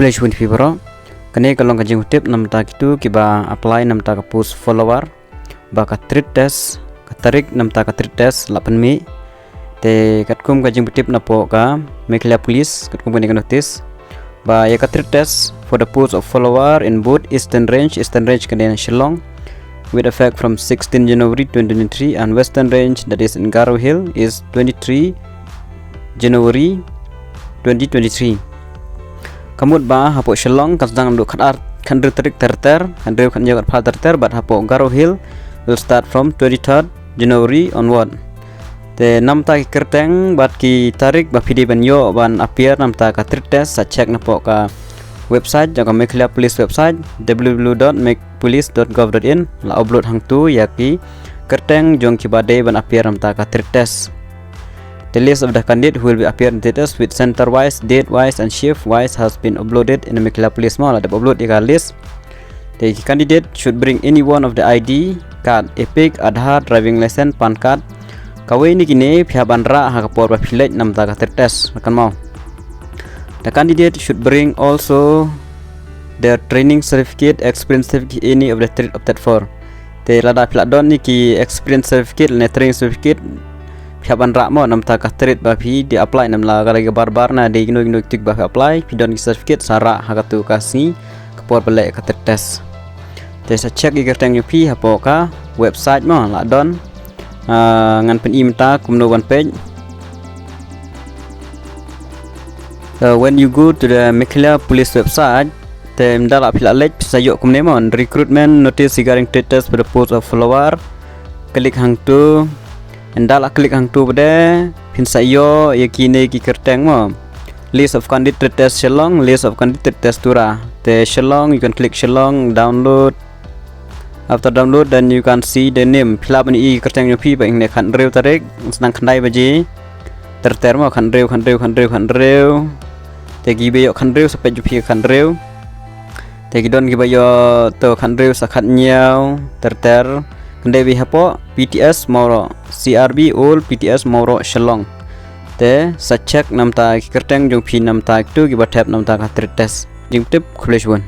Kuliah shun fibro. Kene kalau kajing tip nam ta kitu kiba apply nam ta ka post follower ba ka treat test ka tarik nam ta ka treat test 8 mi te katkum kajing tip na po ka Meghalaya Police katkum kene notice ba ya ka treat test for the post of follower in both eastern range kene Shillong with effect from 16 January 2023 and western range that is in Garo Hill is 23 January 2023. Kamut ba hapo Shillong kasdang do khatar khandru tarik terter khandru khanjak phal terter but hapo Garo Hill will start from 23rd January onward. Te namta ki kerteng bat ki tarik ba pidi banyo ban appear namta ka treat test sa check napo ka website jaga Meghalaya Police website www.megpolice.gov.in la upload hang tu yaki kerteng jong ki bade ban appear namta ka treat test. The list of the candidates who will be appear in the test with center-wise, date-wise, and shift-wise has been uploaded in the Meghalaya Police Mall. Ada upload di list. The candidate should bring any one of the ID card, Epic, Aadhaar, driving license, PAN card. Kawai ni kini pihak bandara hakapor bapilek nam ta ka test akan mau. The candidate should bring also their training certificate, experience certificate, any of the three opted for. The lada pihak don ni ki experience certificate, training certificate. Pihak bandara mo nam ta ka treat ba pi di apply nam la galai barbar na de gino tik ba apply pi don certificate sara hakatu kasi kapor belek ka test. Te sa check gi kerteng yu pi hapo ka website mo la don ngan pen imta kumno one page. When you go to the Meghalaya Police website, te mdala pila lek sayok kumne mo recruitment notice regarding test for the post of follower. Klik hang tu Endala klik hang tu pada pin sayo yakine ki kerteng mo list of candidate test Shillong, list of candidate test Tura. The Shillong, you can click Shillong, download. After download, then you can see the name. Pila bani kerteng nyopi ba ingne khan rew tarik senang khandai baji terter mo khan rew te gi be yo khan rew sampai jupi khan rew te gi don gi ba yo to khan rew sakhat nyau terter kende bi hapo PTS Mauro CRB all PTS Mauro Shillong te sa check namta kerteng jong phi namta tu gi ba tap namta ka test jing tip khulish won.